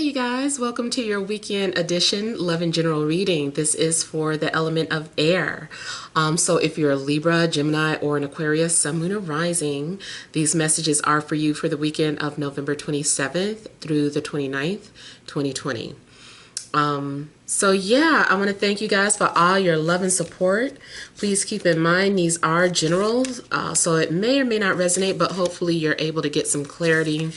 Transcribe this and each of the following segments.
you guys, welcome to your weekend edition Love and General reading. This is for the element of air. So if you're a Libra, Gemini, or an Aquarius, Sun, Moon, or Rising, these messages are for you for the weekend of November 27th through the 29th, 2020. So yeah, I want to thank you guys for all your love and support. Please keep in mind these are generals, so it may or may not resonate, but hopefully you're able to get some clarity.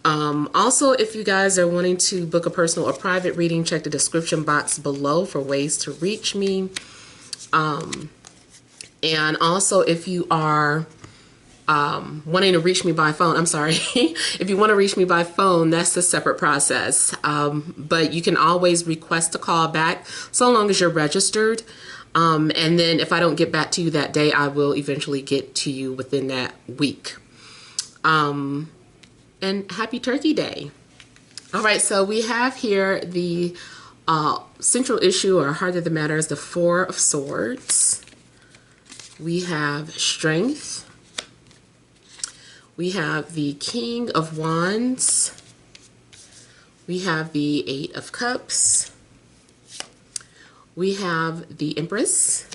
Also, if you guys are wanting to book a personal or private reading, check the description box below for ways to reach me. And also, if you are wanting to reach me by phone, I'm sorry, if you want to reach me by phone, that's a separate process. But you can always request a call back so long as you're registered. And then if I don't get back to you that day, I will eventually get to you within that week. And happy Turkey Day. All right, so we have here the central issue or heart of the matter is the Four of Swords. We have strength. We have the King of Wands. We have the Eight of Cups. We have the Empress,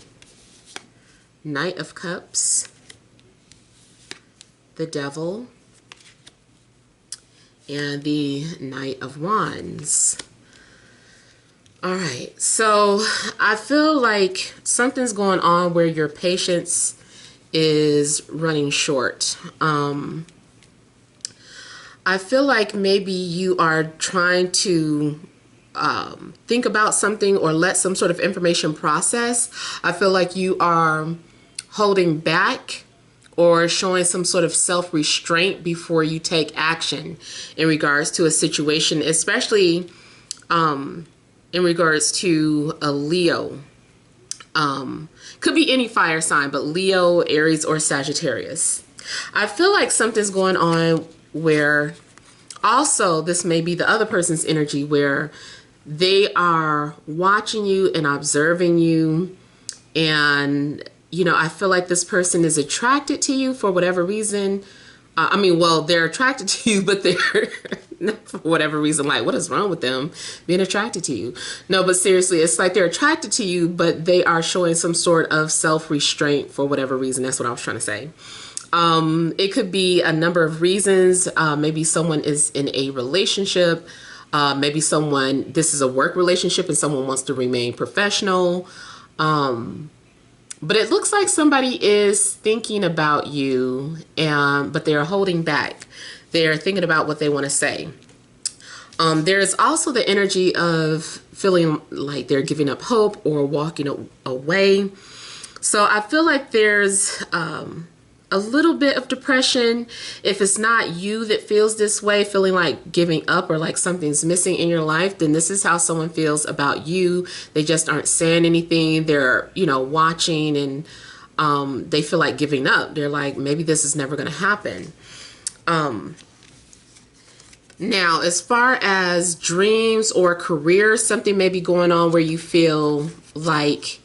Knight of Cups, the Devil, and the Knight of Wands. All right, so I feel like something's going on where your patience is running short. I feel like maybe you are trying to think about something or let some sort of information process. I feel like you are holding back or showing some sort of self-restraint before you take action in regards to a situation, especially in regards to a Leo. Could be any fire sign, but Leo, Aries, or Sagittarius. I feel like something's going on where also this may be the other person's energy where they are watching you and observing you, and you know, I feel like this person is attracted to you for whatever reason. I mean, well, they're attracted to you, but they're not for whatever reason, like, what is wrong with them being attracted to you? No, but seriously, it's like they're attracted to you, but they are showing some sort of self-restraint for whatever reason. That's what I was trying to say. It could be a number of reasons. Maybe someone is in a relationship. Maybe this is a work relationship and someone wants to remain professional. But it looks like somebody is thinking about you, but they're holding back. They're thinking about what they want to say. There's also the energy of feeling like they're giving up hope or walking away. So I feel like there's a little bit of depression. If it's not you that feels this way, feeling like giving up or like something's missing in your life, then this is how someone feels about you. They just aren't saying anything. They're, you know, watching, and they feel like giving up. They're like, maybe this is never going to happen. Now, as far as dreams or career, something may be going on where you feel like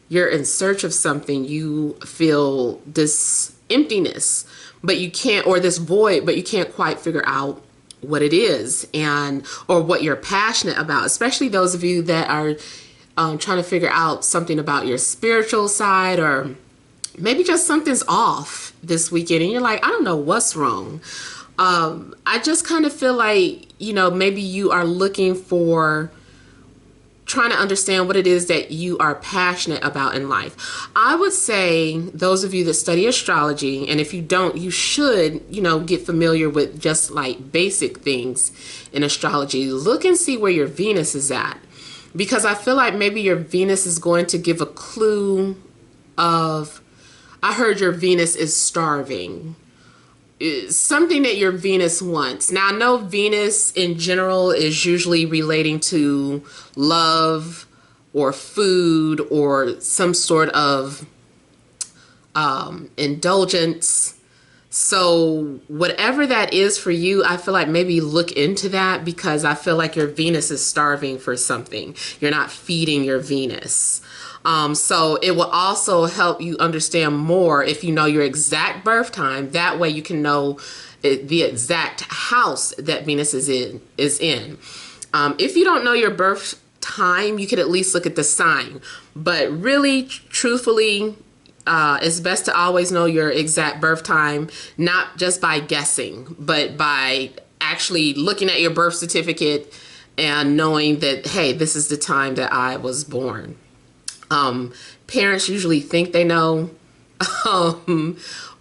you're in search of something. You feel this emptiness, but you can't, or this void, but you can't quite figure out what it is or what you're passionate about, especially those of you that are trying to figure out something about your spiritual side, or maybe just something's off this weekend and you're like, I don't know what's wrong. I just kind of feel like, you know, maybe you are looking for trying to understand what it is that you are passionate about in life. I would say those of you that study astrology, and if you don't, you should, you know, get familiar with just like basic things in astrology. Look and see where your Venus is at, because I feel like maybe your Venus is going to give a clue of, I heard your Venus is starving. Something that your Venus wants. Now, I know Venus in general is usually relating to love or food or some sort of indulgence. So whatever that is for you, I feel like maybe look into that, because I feel like your Venus is starving for something. You're not feeding your Venus. So it will also help you understand more if you know your exact birth time. That way you can know the exact house that Venus is in. If you don't know your birth time, you could at least look at the sign. But really, truthfully, it's best to always know your exact birth time, not just by guessing, but by actually looking at your birth certificate and knowing that, hey, this is the time that I was born. Parents usually think they know,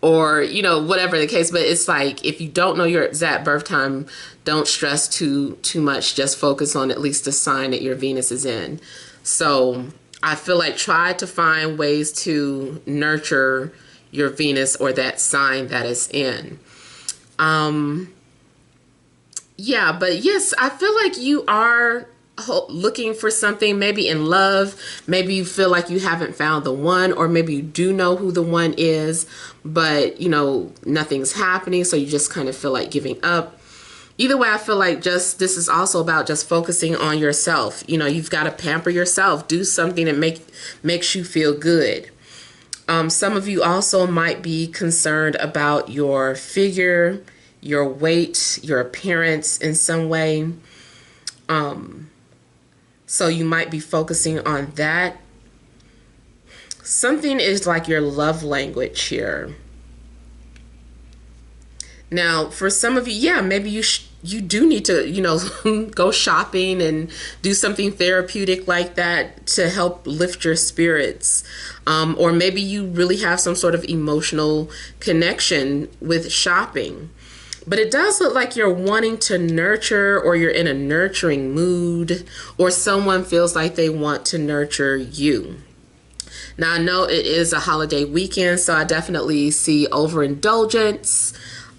or, you know, whatever the case, but it's like, if you don't know your exact birth time, don't stress too much. Just focus on at least the sign that your Venus is in. So I feel like try to find ways to nurture your Venus or that sign that it's in. Yeah, but yes, I feel like you are looking for something, maybe in love. Maybe you feel like you haven't found the one, or maybe you do know who the one is, but you know, nothing's happening, so you just kind of feel like giving up. Either way, I feel like this is also about just focusing on yourself. You know, you've got to pamper yourself, do something that makes you feel good. Some of you also might be concerned about your figure, your weight, your appearance in some way. So you might be focusing on that. Something is like your love language here. Now, for some of you, yeah, maybe you do need to, you know, go shopping and do something therapeutic like that to help lift your spirits. Or maybe you really have some sort of emotional connection with shopping. But it does look like you're wanting to nurture, or you're in a nurturing mood, or someone feels like they want to nurture you. Now, I know it is a holiday weekend, so I definitely see overindulgence,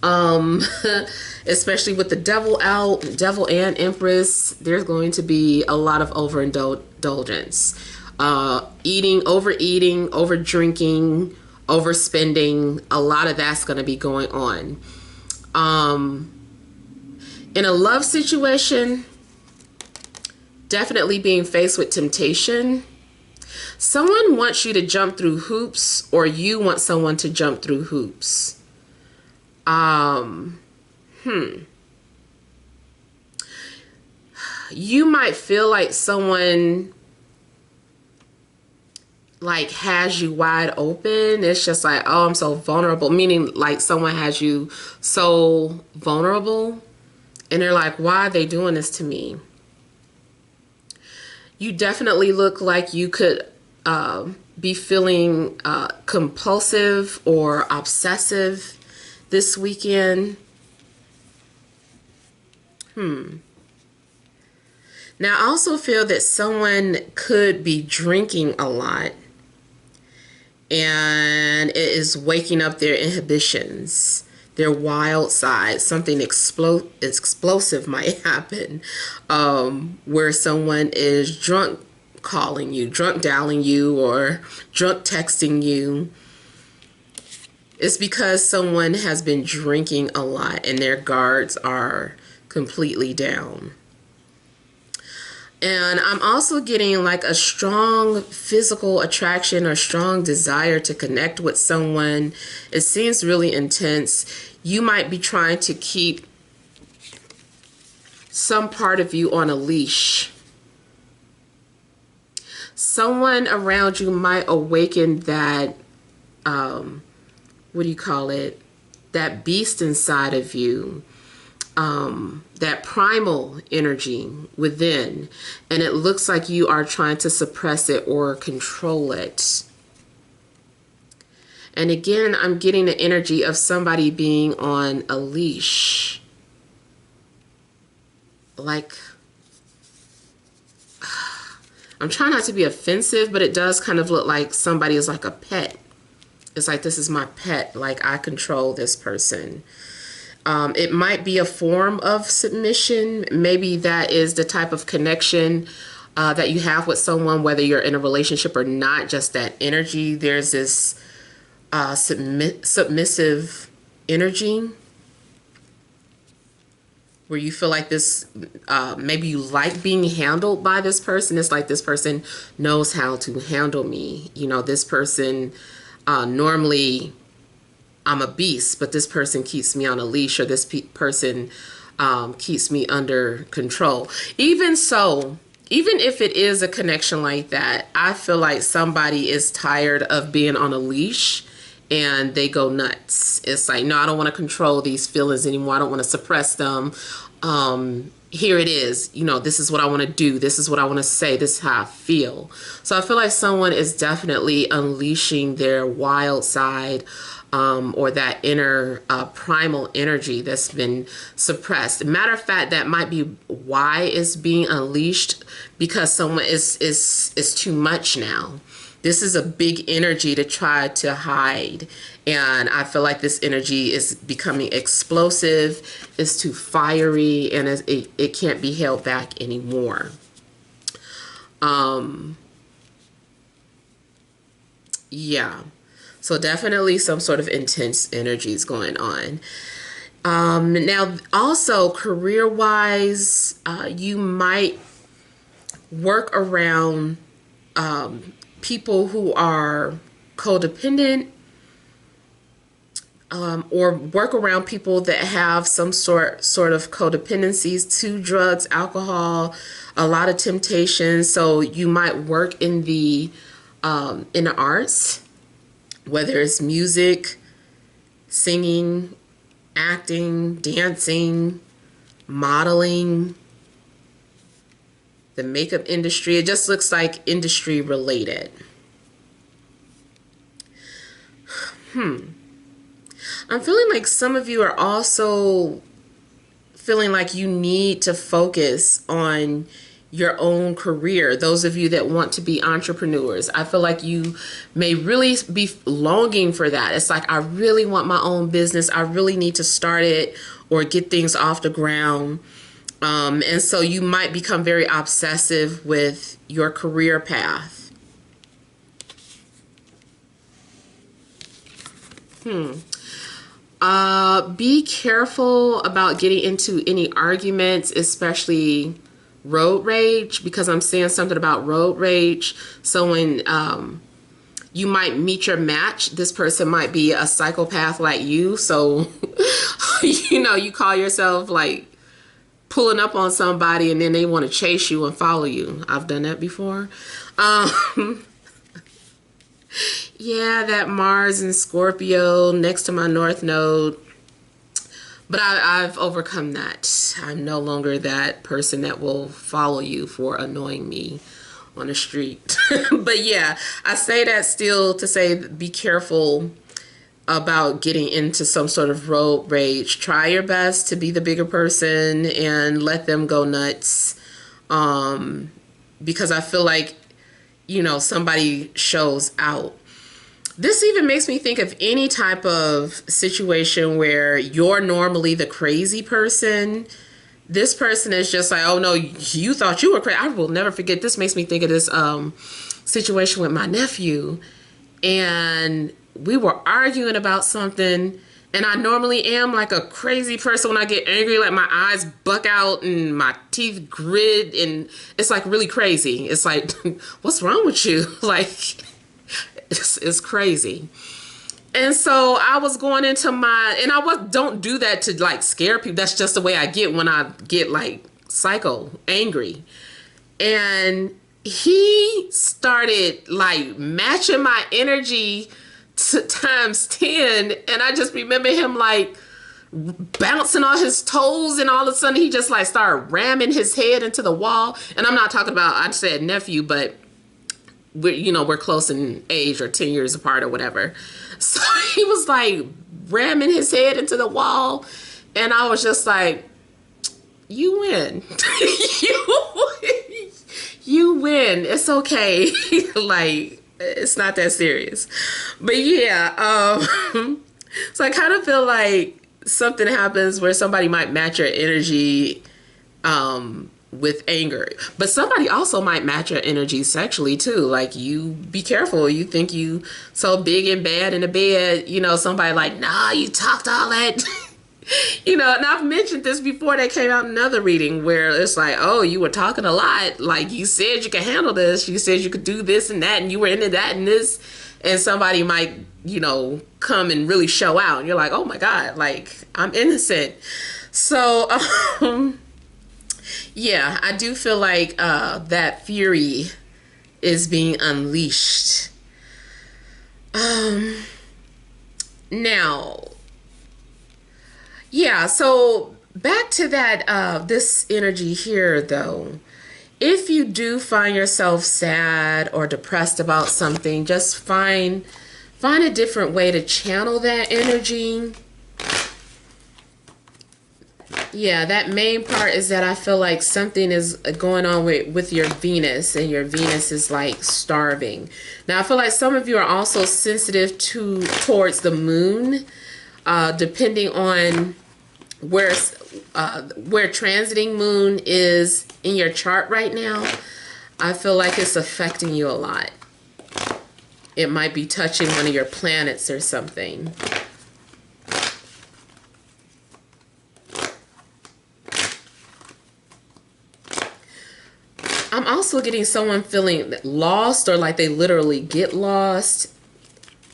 especially with the devil out, devil and Empress. There's going to be a lot of overindulgence. Overeating, over drinking, overspending. A lot of that's going to be going on. In a love situation, definitely being faced with temptation. Someone wants you to jump through hoops, or you want someone to jump through hoops. You might feel like someone like has you wide open. It's just like, oh, I'm so vulnerable, meaning like someone has you so vulnerable and they're like, why are they doing this to me? You definitely look like you could be feeling compulsive or obsessive this weekend. Now, I also feel that someone could be drinking a lot, and it is waking up their inhibitions, their wild side. Something explosive might happen, where someone is drunk calling you, drunk dialing you, or drunk texting you. It's because someone has been drinking a lot and their guards are completely down. And I'm also getting like a strong physical attraction or strong desire to connect with someone. It seems really intense. You might be trying to keep some part of you on a leash. Someone around you might awaken that, what do you call it? That beast inside of you. That primal energy within, and it looks like you are trying to suppress it or control it. And again, I'm getting the energy of somebody being on a leash. Like, I'm trying not to be offensive, but it does kind of look like somebody is like a pet. It's like, this is my pet, like I control this person. It might be a form of submission. Maybe that is the type of connection that you have with someone, whether you're in a relationship or not, just that energy. There's this submissive energy where you feel like this, maybe you like being handled by this person. It's like this person knows how to handle me. You know, this person normally I'm a beast, but this person keeps me on a leash, or this person keeps me under control. Even so, even if it is a connection like that, I feel like somebody is tired of being on a leash and they go nuts. It's like, no, I don't want to control these feelings anymore. I don't want to suppress them. Here it is. You know, this is what I want to do. This is what I want to say. This is how I feel. So I feel like someone is definitely unleashing their wild side, or that inner primal energy that's been suppressed. Matter of fact, that might be why it's being unleashed, because someone is too much now. This is a big energy to try to hide. And I feel like this energy is becoming explosive, it's too fiery, and it can't be held back anymore. Yeah. So definitely some sort of intense energies going on. Now, also career-wise, you might work around people who are codependent, or work around people that have some sort of codependencies to drugs, alcohol, a lot of temptation. So you might work in the arts, whether it's music, singing, acting, dancing, modeling, the makeup industry. It just looks like industry related. I'm feeling like some of you are also feeling like you need to focus on your own career. Those of you that want to be entrepreneurs, I feel like you may really be longing for that. It's like, I really want my own business. I really need to start it or get things off the ground. And so you might become very obsessive with your career path. Be careful about getting into any arguments, especially road rage, because I'm seeing something about road rage. So when you might meet your match, this person might be a psychopath like you. So, you know, you call yourself like pulling up on somebody and then they want to chase you and follow you. I've done that before. Yeah, that Mars and Scorpio next to my North Node. But I've overcome that. I'm no longer that person that will follow you for annoying me on the street. But yeah, I say that still to say be careful about getting into some sort of road rage. Try your best to be the bigger person and let them go nuts. Because I feel like, you know, somebody shows out. This even makes me think of any type of situation where you're normally the crazy person. This person is just like, oh no, you thought you were crazy. I will never forget. This makes me think of this situation with my nephew. And we were arguing about something. And I normally am like a crazy person when I get angry, like my eyes buck out and my teeth grit. And it's like really crazy. It's like, what's wrong with you? Like, it's crazy. And so I was going into don't do that to like scare people. That's just the way I get when I get like psycho angry. And he started like matching my energy times 10. And I just remember him like bouncing on his toes, and all of a sudden he just like started ramming his head into the wall. And I'm not talking about, I said nephew, but we're close in age, or 10 years apart or whatever. So he was like ramming his head into the wall. And I was just like, you win. You win. It's okay. Like, it's not that serious. But yeah, so I kind of feel like something happens where somebody might match your energy, with anger, but somebody also might match your energy sexually too. Like, you be careful. You think you so big and bad in the bed, somebody like, nah, you talked all that. And I've mentioned this before. That came out in another reading where it's like, oh, you were talking a lot. Like, you said you could handle this. You said you could do this and that, and you were into that and this. and somebody might, you know, come and really show out. And you're like, oh my God, like, I'm innocent. So, yeah, I do feel like that fury is being unleashed. Now, yeah, so back to that, this energy here, though. If you do find yourself sad or depressed about something, just find a different way to channel that energy. Yeah, that main part is that I feel like something is going on with your Venus, and your Venus is like starving. Now, I feel like some of you are also sensitive towards the moon, depending on where transiting moon is in your chart right now. I feel like it's affecting you a lot. It might be touching one of your planets or something. I'm also getting someone feeling lost, or like they literally get lost,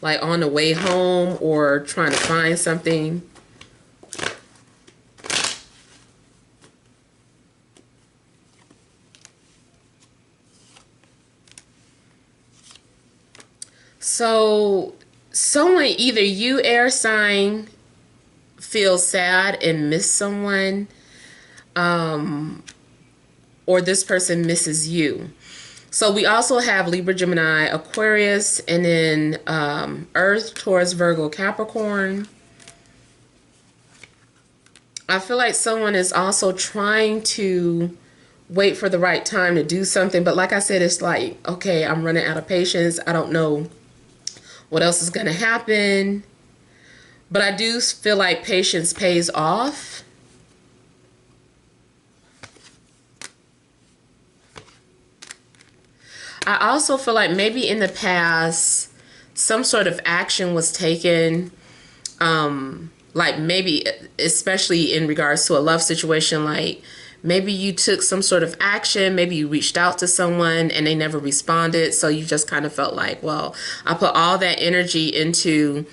like on the way home or trying to find something. So someone, either you, air sign, feels sad and miss someone, or this person misses you. So we also have Libra, Gemini, Aquarius, and then Earth, Taurus, Virgo, Capricorn. I feel like someone is also trying to wait for the right time to do something. But like I said, it's like, okay, I'm running out of patience. I don't know what else is going to happen. But I do feel like patience pays off. I also feel like maybe in the past, some sort of action was taken, like maybe, especially in regards to a love situation, like maybe you took some sort of action, maybe you reached out to someone and they never responded. So you just kind of felt like, well, I put all that energy into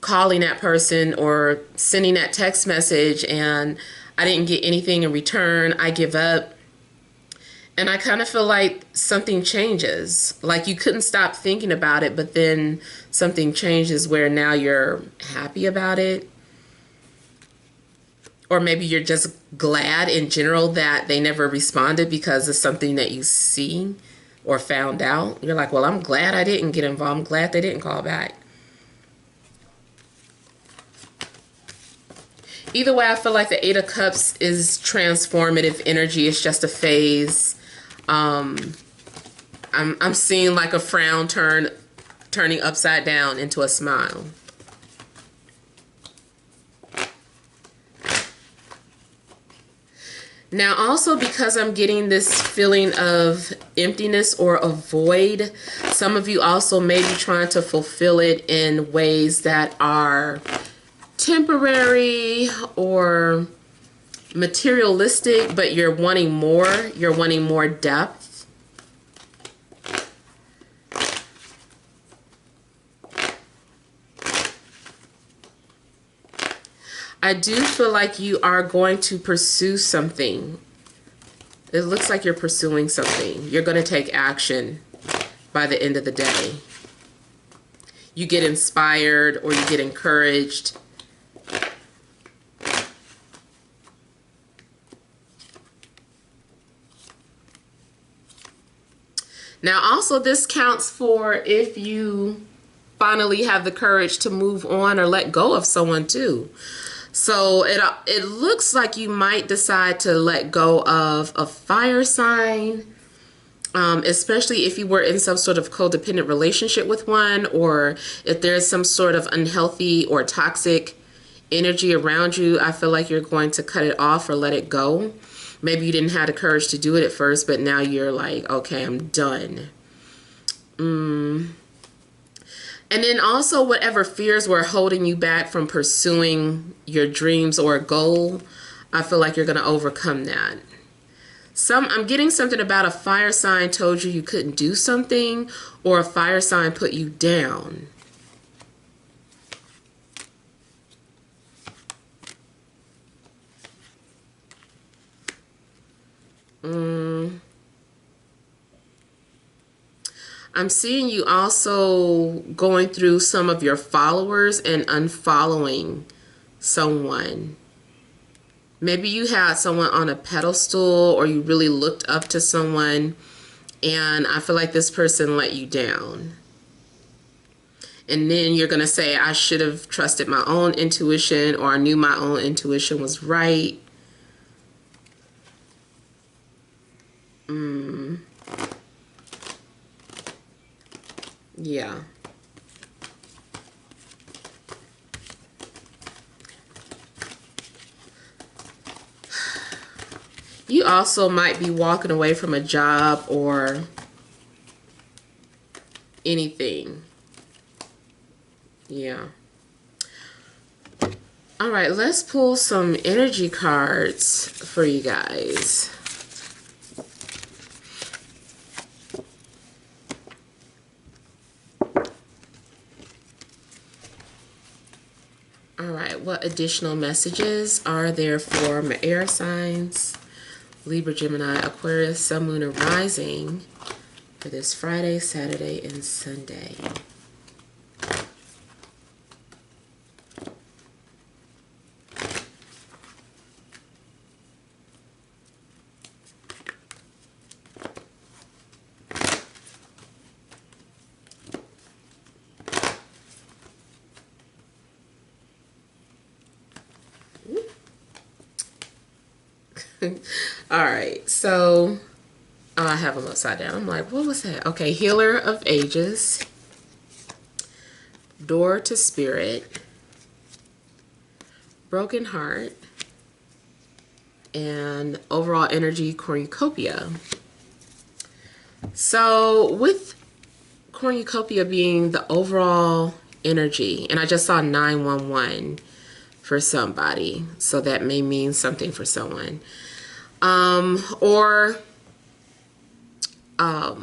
calling that person or sending that text message and I didn't get anything in return. I give up. And I kind of feel like something changes. Like you couldn't stop thinking about it, but then something changes where now you're happy about it. Or maybe you're just glad in general that they never responded because of something that you see or found out. You're like, well, I'm glad I didn't get involved. I'm glad they didn't call back. Either way, I feel like the Eight of Cups is transformative energy. It's just a phase. I'm seeing like a frown turning upside down into a smile. Now also, because I'm getting this feeling of emptiness or a void, some of you also may be trying to fulfill it in ways that are temporary or materialistic, but you're wanting more. You're wanting more depth. I do feel like you are going to pursue something. It looks like you're pursuing something. You're going to take action by the end of the day. You get inspired or you get encouraged. Now, also, this counts for if you finally have the courage to move on or let go of someone too. So it looks like you might decide to let go of a fire sign, especially if you were in some sort of codependent relationship with one, or if there's some sort of unhealthy or toxic energy around you. I feel like you're going to cut it off or let it go. Maybe you didn't have the courage to do it at first, but now you're like, okay, I'm done. And then also whatever fears were holding you back from pursuing your dreams or a goal, I feel like you're going to overcome that. I'm getting something about a fire sign told you couldn't do something, or a fire sign put you down. I'm seeing you also going through some of your followers and unfollowing someone. Maybe you had someone on a pedestal, or you really looked up to someone, and I feel like this person let you down. And then you're going to say, I should have trusted my own intuition, or I knew my own intuition was right. Yeah. You also might be walking away from a job or anything. Yeah. All right, let's pull some energy cards for you guys. All right, what additional messages are there for my air signs? Libra, Gemini, Aquarius, Sun, Moon, and Rising for this Friday, Saturday, and Sunday. All right, so I have them upside down. I'm like, what was that? Okay, Healer of Ages, Door to Spirit, Broken Heart, and Overall Energy Cornucopia. So with Cornucopia being the overall energy, and I just saw 911 for somebody, so that may mean something for someone. Or 11s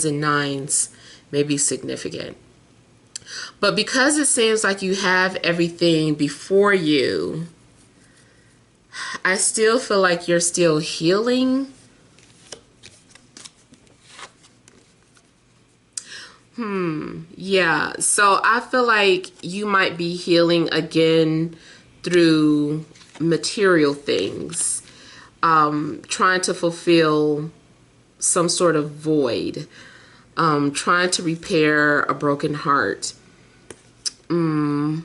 and 9s may be significant. But because it seems like you have everything before you, I still feel like you're still healing. Yeah, so I feel like you might be healing again through material things, trying to fulfill some sort of void, trying to repair a broken heart, or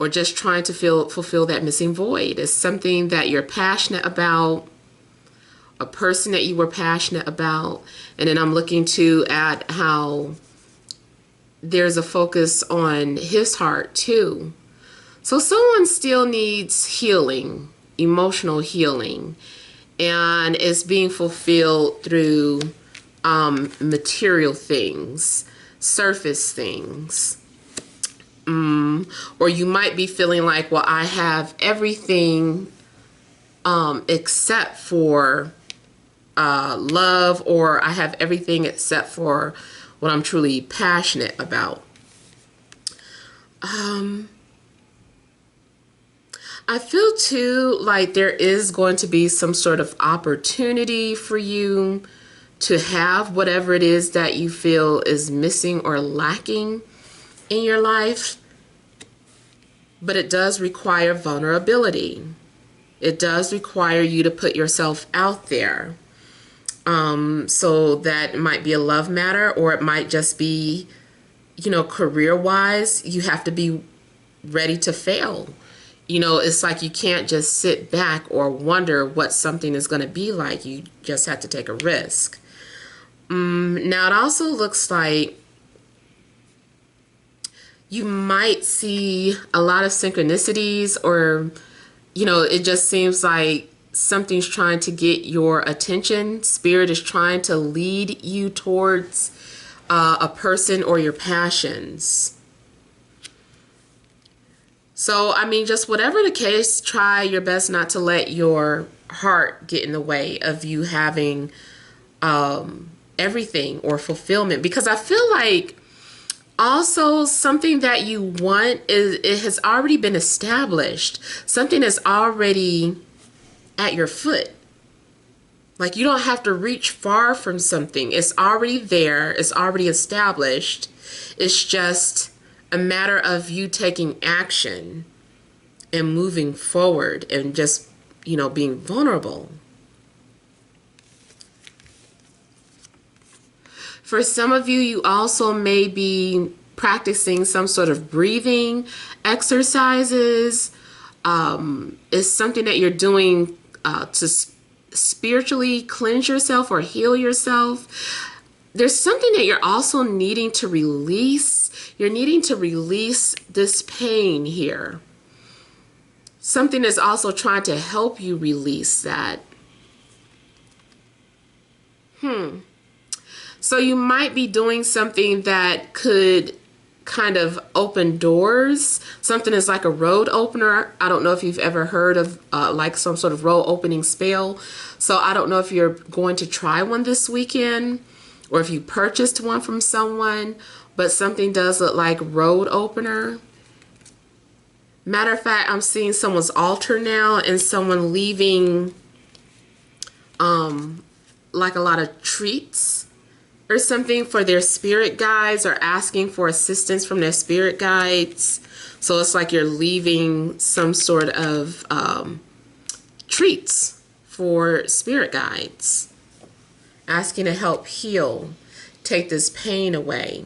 just trying to fulfill that missing void. It's something that you're passionate about, a person that you were passionate about. And then I'm looking too at how there's a focus on his heart too. So someone still needs healing, emotional healing, and it's being fulfilled through material things, surface things. Or you might be feeling like, well, I have everything except for love, or I have everything except for what I'm truly passionate about. I feel too like there is going to be some sort of opportunity for you to have whatever it is that you feel is missing or lacking in your life. But it does require vulnerability. It does require you to put yourself out there. So that might be a love matter, or it might just be, career-wise, you have to be ready to fail. It's like you can't just sit back or wonder what something is going to be like. You just have to take a risk. Now, it also looks like you might see a lot of synchronicities, or, it just seems like something's trying to get your attention. Spirit is trying to lead you towards a person or your passions. So, I mean, just whatever the case, try your best not to let your heart get in the way of you having everything or fulfillment. Because I feel like also something that you want is, it has already been established. Something is already at your foot. Like, you don't have to reach far from something. It's already there. It's already established. It's just a matter of you taking action and moving forward and just, you know, being vulnerable. For some of you, you also may be practicing some sort of breathing exercises. It's something that you're doing to spiritually cleanse yourself or heal yourself. There's something that you're also needing to release. You're needing to release this pain here. Something is also trying to help you release that. So you might be doing something that could kind of open doors. Something is like a road opener. I don't know if you've ever heard of like some sort of road opening spell. So I don't know if you're going to try one this weekend or if you purchased one from someone, but something does look like road opener. Matter of fact, I'm seeing someone's altar now and someone leaving like a lot of treats or something for their spirit guides, or asking for assistance from their spirit guides. So it's like you're leaving some sort of treats for spirit guides, asking to help heal, take this pain away.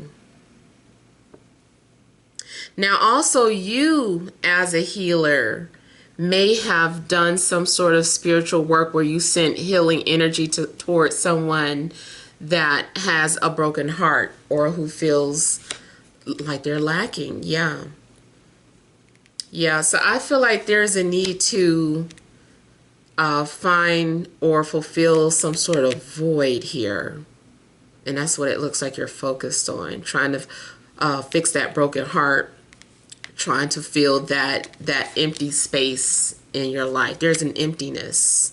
Now also, you as a healer may have done some sort of spiritual work where you sent healing energy towards someone that has a broken heart or who feels like they're lacking. Yeah, so I feel like there's a need to find or fulfill some sort of void here, and that's what it looks like you're focused on, trying to fix that broken heart, trying to fill that empty space in your life. There's an emptiness,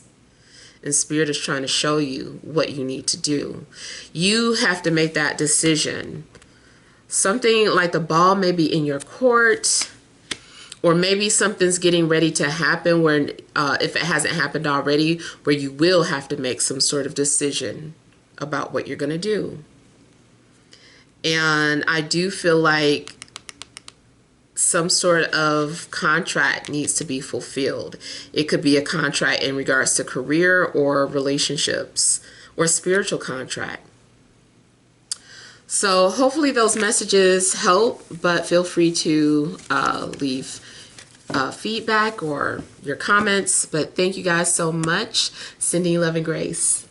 and Spirit is trying to show you what you need to do. You have to make that decision. Something like the ball may be in your court, or maybe something's getting ready to happen where, if it hasn't happened already, where you will have to make some sort of decision about what you're going to do. And I do feel like some sort of contract needs to be fulfilled. It could be a contract in regards to career or relationships, or spiritual contract. So hopefully those messages help, but feel free to leave feedback or your comments. But thank you guys so much. Sending love and grace.